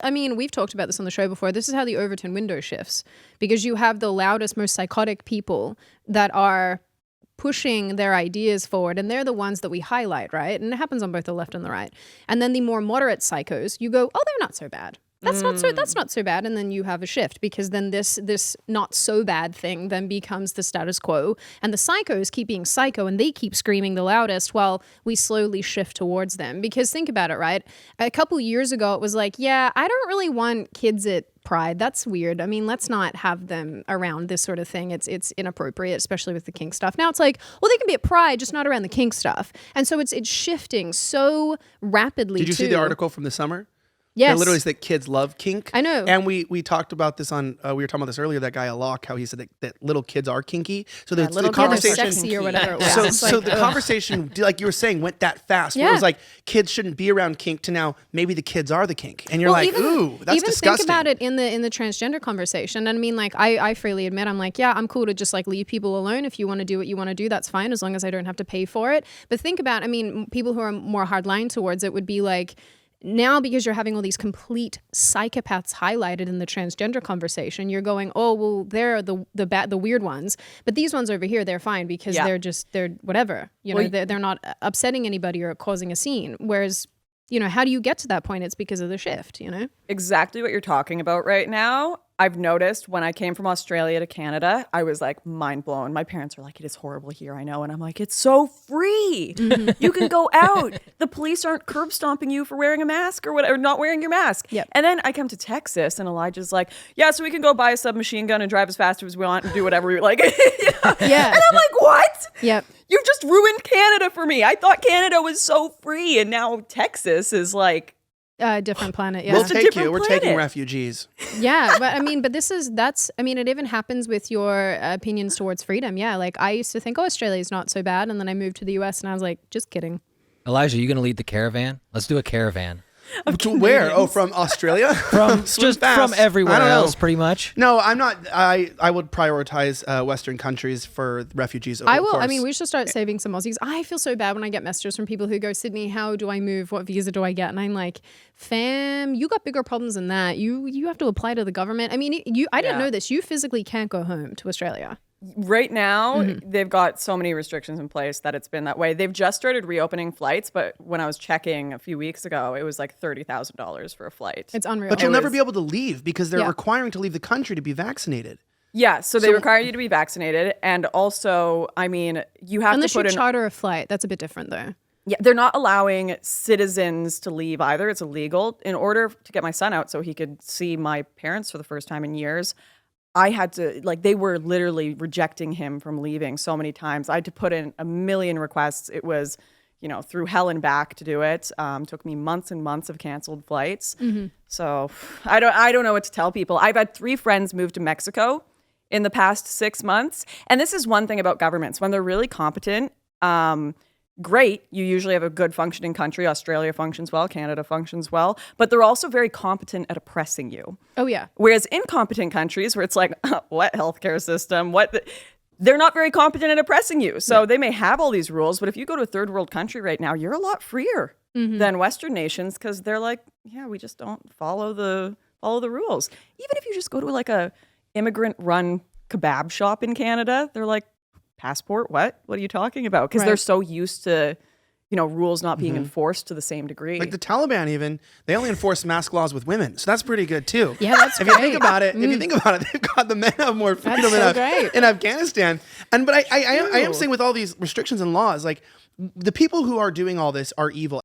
I mean, we've talked about this on the show before. This is how the Overton window shifts, because you have the loudest, most psychotic people that are pushing their ideas forward, and they're the ones that we highlight, right? And it happens on both the left and the right. And then the more moderate psychos, you go, oh, they're not so bad. That's not so bad. And then you have a shift, because then this not so bad thing then becomes the status quo. And the psychos keep being psycho and they keep screaming the loudest while we slowly shift towards them. Because think about it, right? A couple years ago, it was like, yeah, I don't really want kids at Pride. That's weird. I mean, let's not have them around this sort of thing. It's inappropriate, especially with the kink stuff. Now it's like, well, they can be at Pride, just not around the kink stuff. And so it's shifting so rapidly. Did you see the article from the summer? Yes. It literally says that kids love kink. I know. And we talked about this on, we were talking about this earlier, that guy Alok, how he said that little kids are kinky. So the conversation, sexy or whatever it was. So the conversation, like you were saying, went that fast. Yeah. Where it was like, kids shouldn't be around kink, to now maybe the kids are the kink. And you're like, ooh, that's disgusting. Even think about it in the transgender conversation. And I mean, like, I freely admit, I'm like, yeah, I'm cool to just like leave people alone. If you want to do what you want to do, that's fine, as long as I don't have to pay for it. But think about, I mean, people who are more hardline towards it would be like, now, because you're having all these complete psychopaths highlighted in the transgender conversation, you're going, oh, well, they're the weird ones. But these ones over here, they're fine because they're whatever. You know, they're not upsetting anybody or causing a scene. Whereas, you know, how do you get to that point? It's because of the shift, you know? Exactly what you're talking about right now. I've noticed when I came from Australia to Canada, I was like mind blown. My parents are like, it is horrible here, I know. And I'm like, it's so free. You can go out. The police aren't curb stomping you for wearing a mask or whatever, not wearing your mask. Yep. And then I come to Texas and Elijah's like, yeah, so we can go buy a submachine gun and drive as fast as we want and do whatever we like. Yeah. And I'm like, what? Yep. You've just ruined Canada for me. I thought Canada was so free. And now Texas is like, different planet, yeah. We'll take you. We're taking refugees. Yeah, but I mean, it even happens with your opinions towards freedom. Yeah, like I used to think, oh, Australia's not so bad. And then I moved to the US and I was like, just kidding. Elijah, you going to lead the caravan? Let's do a caravan. To where? Oh, from Australia? From just from everywhere else, pretty much. No, I'm not. I would prioritize Western countries for refugees. I will. I mean, we should start saving some Aussies. I feel so bad when I get messages from people who go, Sydney, how do I move? What visa do I get? And I'm like, fam, you got bigger problems than that. You have to apply to the government. I mean, I didn't know this. You physically can't go home to Australia. Right now, they've got so many restrictions in place that it's been that way. They've just started reopening flights, but when I was checking a few weeks ago, it was like $30,000 for a flight. It's unreal. But you'll never be able to leave because they're requiring to leave the country to be vaccinated. Yeah, so they require you to be vaccinated. And also, I mean, you have unless to put you charter a flight. That's a bit different, though. Yeah, they're not allowing citizens to leave either. It's illegal. In order to get my son out so he could see my parents for the first time in years, I had to, like, they were literally rejecting him from leaving so many times. I had to put in a million requests. It was, you know, through hell and back to do it. Took me months and months of canceled flights. So I don't know what to tell people. I've had 3 friends move to Mexico in the past 6 months. And this is one thing about governments. When they're really competent, great. You usually have a good functioning country. Australia functions well. Canada functions well. But they're also very competent at oppressing you. Oh, yeah. Whereas incompetent countries where it's like, what healthcare system? They're not very competent at oppressing you. So they may have all these rules. But if you go to a third world country right now, you're a lot freer than Western nations because they're like, yeah, we just don't follow the rules. Even if you just go to like a immigrant run kebab shop in Canada, they're like, passport? What are you talking about? Because they're so used to, you know, rules not being enforced to the same degree. Like the Taliban, even they only enforce mask laws with women, so that's pretty good too. Yeah, that's if you think about it. If you think about it, they've got the men have more freedom in Afghanistan. But I am saying with all these restrictions and laws, like the people who are doing all this are evil.